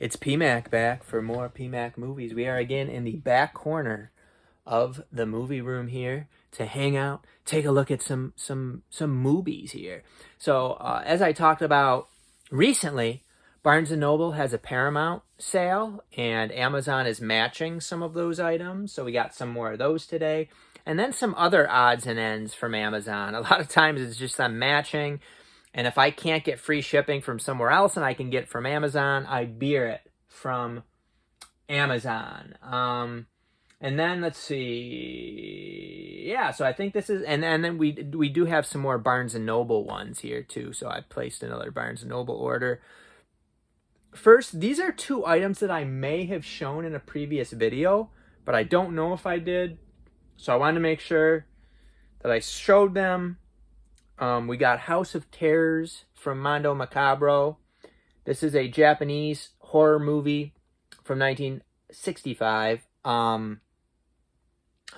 It's PMAC back for more PMAC movies. We are again in the back corner of the movie room here to hang out, take a look at some movies here. So as I talked about recently, Barnes & Noble has a Paramount sale, and Amazon is matching some of those items. So we got some more of those today. And then some other odds and ends from Amazon. A lot of times it's just I'm matching. And if I can't get free shipping from somewhere else and I can get it from Amazon, I beer it from Amazon. And then let's see. Yeah, so I think this is, and then we do have some more Barnes & Noble ones here too. So I placed another Barnes & Noble order. First, these are two items that I may have shown in a previous video, but I don't know if I did. So I wanted to make sure that I showed them. We got House of Terrors from Mondo Macabro. This is a Japanese horror movie from 1965. How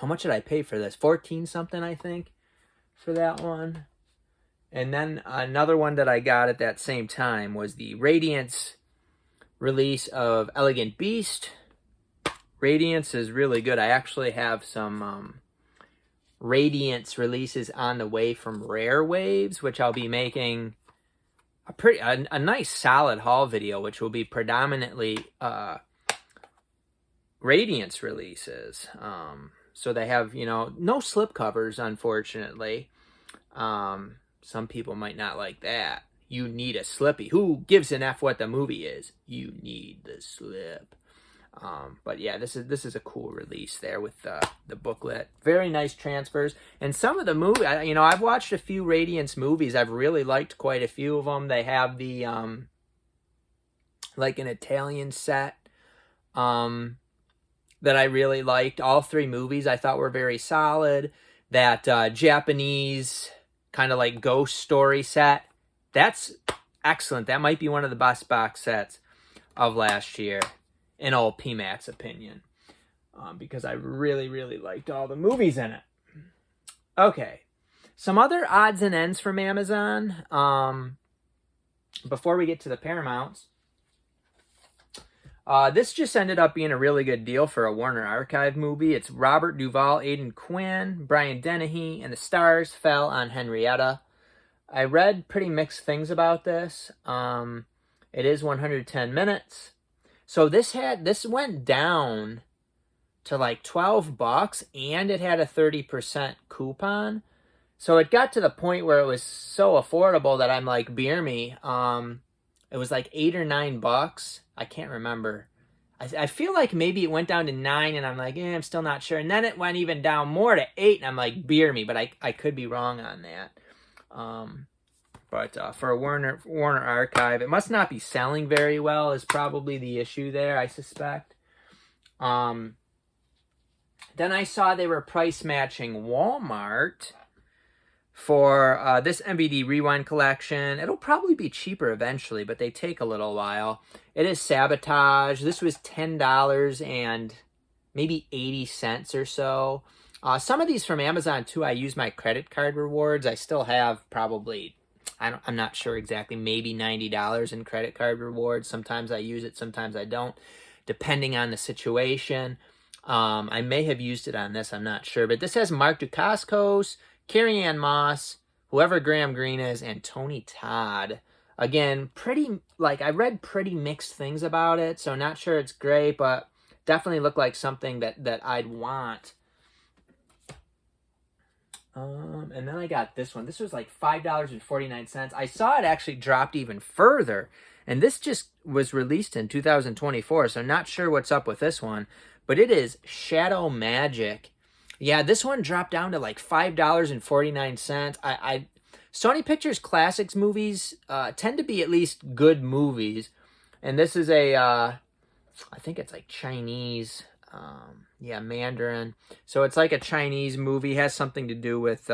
much did I pay for this? 14 something, I think, for that one. And then another one that I got at that same time was the Radiance release of Elegant Beast. Radiance is really good. I actually have some Radiance releases on the way from Rare Waves, which I'll be making a nice solid haul video, which will be predominantly Radiance releases. So they have, no slipcovers, unfortunately. Some people might not like that. You need a slippy. Who gives an F what the movie is? You need the slip. But yeah, this is a cool release there with the booklet. Very nice transfers. And some of the movie, I've watched a few Radiance movies. I've really liked quite a few of them. They have the like an Italian set that I really liked. All three movies I thought were very solid. That Japanese kind of like ghost story set, that's excellent. That might be one of the best box sets of last year, in old PMAC's opinion, because I really, really liked all the movies in it. Okay, some other odds and ends from Amazon. Before we get to the Paramounts, this just ended up being a really good deal for a Warner Archive movie. It's Robert Duvall, Aidan Quinn, Brian Dennehy, and the stars fell on Henrietta. I read pretty mixed things about this. It is 110 minutes. So this went down to like $12, and it had a 30% coupon. So it got to the point where it was so affordable that I'm like, beer me. It was like $8 or $9. I can't remember. I feel like maybe it went down to 9, and I'm like, I'm still not sure. And then it went even down more to 8, and I'm like, beer me. But I could be wrong on that. But for a Warner Archive, it must not be selling very well is probably the issue there, I suspect. Then I saw they were price matching Walmart for this MVD Rewind collection. It'll probably be cheaper eventually, but they take a little while. It is Sabotage. This was $10 and maybe 80 cents or so. Some of these from Amazon too, I use my credit card rewards. I still have probably, I'm not sure exactly, maybe $90 in credit card rewards. Sometimes I use it, sometimes I don't, depending on the situation. I may have used it on this, I'm not sure. But this has Mark Dacascos, Carrie Ann Moss, whoever Graham Greene is, and Tony Todd. Again, I read pretty mixed things about it, so not sure it's great, but definitely looked like something that I'd want. And then I got this one. This was like $5.49. I saw it actually dropped even further. And this just was released in 2024, so not sure what's up with this one. But it is Shadow Magic. Yeah, this one dropped down to like $5.49. Sony Pictures Classics movies tend to be at least good movies. And this is I think it's like Chinese, Mandarin. So it's like a Chinese movie. It has something to do with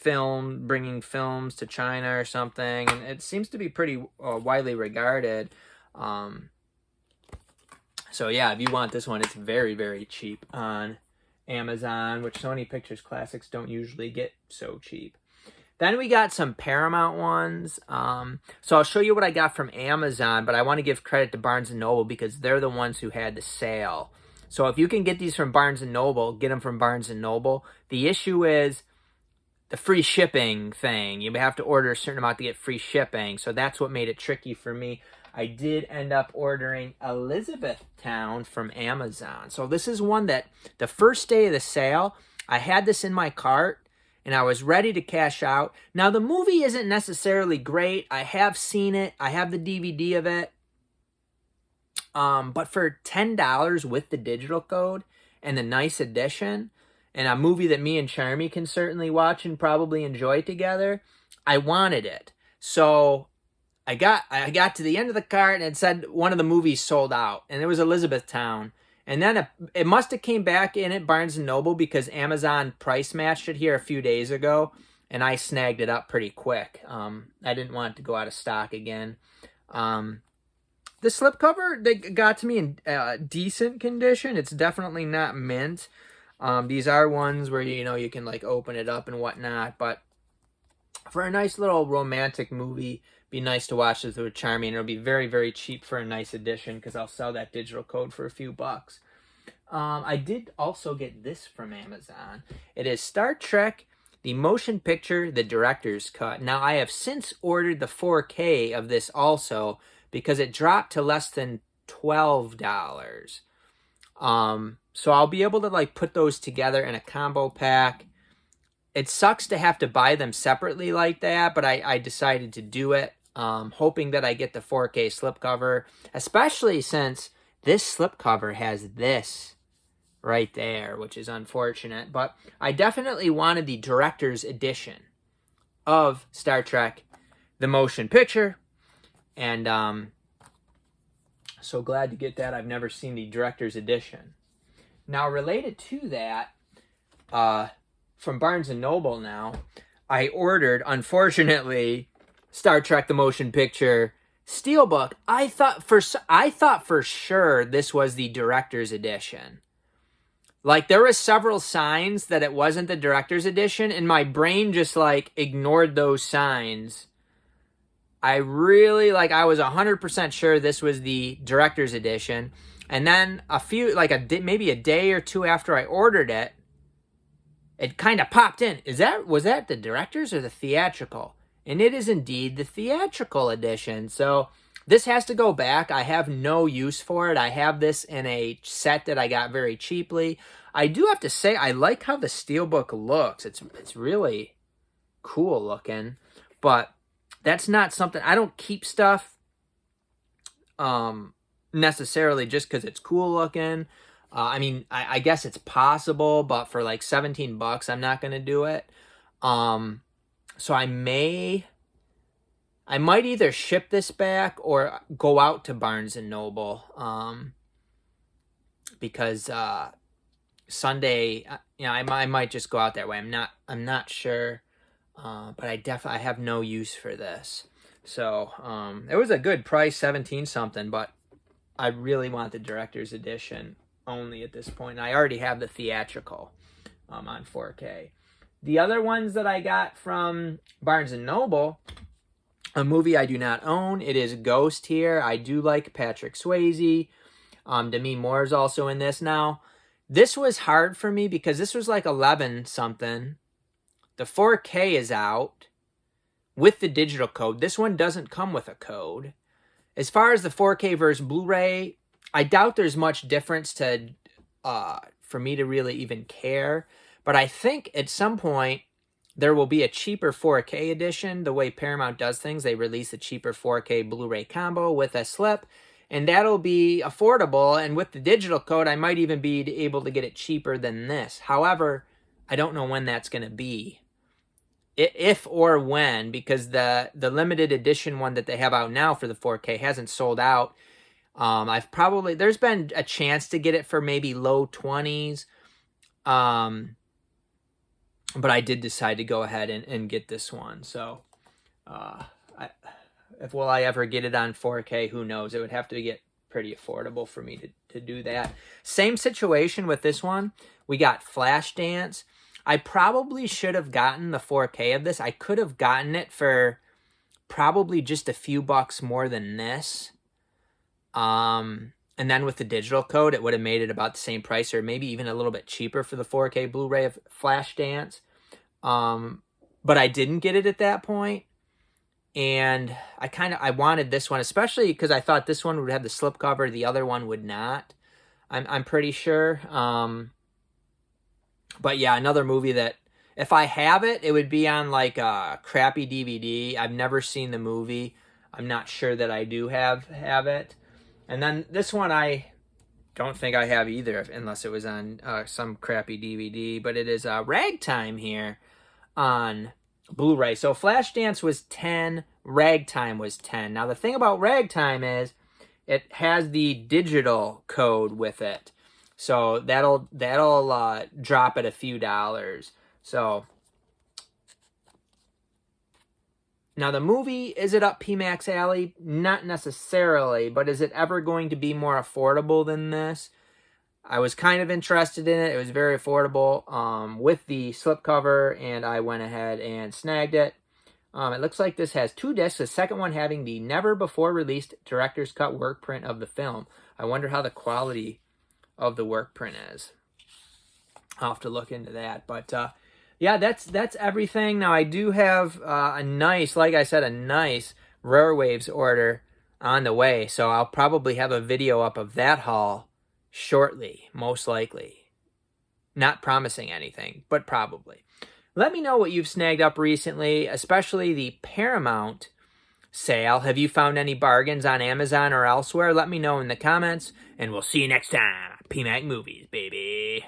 bringing films to China or something. And it seems to be pretty widely regarded. So yeah, if you want this one, it's very, very cheap on Amazon, which Sony Pictures Classics don't usually get so cheap. Then we got some Paramount ones. So I'll show you what I got from Amazon, but I want to give credit to Barnes & Noble because they're the ones who had the sale. So if you can get these from Barnes & Noble, get them from Barnes & Noble. The issue is the free shipping thing. You have to order a certain amount to get free shipping. So that's what made it tricky for me. I did end up ordering Elizabethtown from Amazon. So this is one that the first day of the sale, I had this in my cart and I was ready to cash out. Now the movie isn't necessarily great. I have seen it. I have the DVD of it. But for $10 with the digital code and the nice edition, and a movie that me and Charmy can certainly watch and probably enjoy together, I wanted it. So I got to the end of the cart and it said one of the movies sold out, and it was Elizabethtown. And then it must have came back in at Barnes & Noble because Amazon price matched it here a few days ago, and I snagged it up pretty quick. I didn't want it to go out of stock again. The slipcover, they got to me in decent condition. It's definitely not mint. These are ones where, you can like open it up and whatnot, but for a nice little romantic movie, be nice to watch this with Charmy, and it'll be very, very cheap for a nice edition because I'll sell that digital code for a few bucks. I did also get this from Amazon. It is Star Trek, the motion picture, the director's cut. Now, I have since ordered the 4K of this also because it dropped to less than $12. So I'll be able to like put those together in a combo pack. It sucks to have to buy them separately like that, but I decided to do it, hoping that I get the 4K slipcover, especially since this slipcover has this right there, which is unfortunate. But I definitely wanted the director's edition of Star Trek, the motion picture, and so glad to get that. I've never seen the director's edition. Now, related to that, from Barnes & Noble now, I ordered, unfortunately, Star Trek the Motion Picture Steelbook. I thought for sure this was the director's edition. Like, there were several signs that it wasn't the director's edition, and my brain just, like, ignored those signs. I was 100% sure this was the director's edition. And then maybe a day or two after I ordered it, it kind of popped in. Was that the director's or the theatrical? And it is indeed the theatrical edition. So this has to go back. I have no use for it. I have this in a set that I got very cheaply. I do have to say, I like how the steelbook looks. It's really cool looking. But that's not something, I don't keep stuff necessarily just because it's cool looking. I guess it's possible, but for like $17, I'm not going to do it. So I might either ship this back or go out to Barnes & Noble, because Sunday, I might just go out that way. I'm not sure, but I have no use for this. So it was a good price, 17 something, but I really want the director's edition only at this point. I already have the theatrical on 4K. The other ones that I got from Barnes & Noble, a movie I do not own. It is Ghost here. I do like Patrick Swayze. Demi Moore is also in this. Now, this was hard for me because this was like 11 something. The 4K is out with the digital code. This one doesn't come with a code. As far as the 4K versus Blu-ray, I doubt there's much difference for me to really even care. But I think at some point there will be a cheaper 4K edition. The way Paramount does things, they release a cheaper 4K Blu-ray combo with a slip, and that'll be affordable. And with the digital code, I might even be able to get it cheaper than this. However, I don't know when that's going to be. If or when, because the limited edition one that they have out now for the 4K hasn't sold out. There's been a chance to get it for maybe low 20s. But I did decide to go ahead and get this one. So, will I ever get it on 4K? Who knows? It would have to get pretty affordable for me to do that. Same situation with this one. We got Flashdance. I probably should have gotten the 4K of this. I could have gotten it for probably just a few bucks more than this. And then with the digital code, it would have made it about the same price, or maybe even a little bit cheaper for the 4K Blu-ray of Flashdance. But I didn't get it at that point. And I wanted this one, especially because I thought this one would have the slipcover, the other one would not. I'm pretty sure. But yeah, another movie that if I have it, it would be on like a crappy DVD. I've never seen the movie. I'm not sure that I do have it. And then this one I don't think I have either, unless it was on some crappy DVD. But it is Ragtime here on Blu-ray. So Flashdance was 10, Ragtime was 10. Now the thing about Ragtime is it has the digital code with it. So that'll drop it a few dollars. So now the movie, is it up PMAX alley? Not necessarily, but is it ever going to be more affordable than this? I was kind of interested in it. It was very affordable with the slipcover, and I went ahead and snagged it. It looks like this has 2 discs, the second one having the never-before-released director's cut work print of the film. I wonder how the quality of the work print is. I'll have to look into that. But, yeah, that's everything. Now, I do have a nice Rare Waves order on the way, so I'll probably have a video up of that haul shortly, most likely. Not promising anything, but probably. Let me know what you've snagged up recently, especially the Paramount sale. Have you found any bargains on Amazon or elsewhere? Let me know in the comments, and we'll see you next time. PMAC Movies, baby.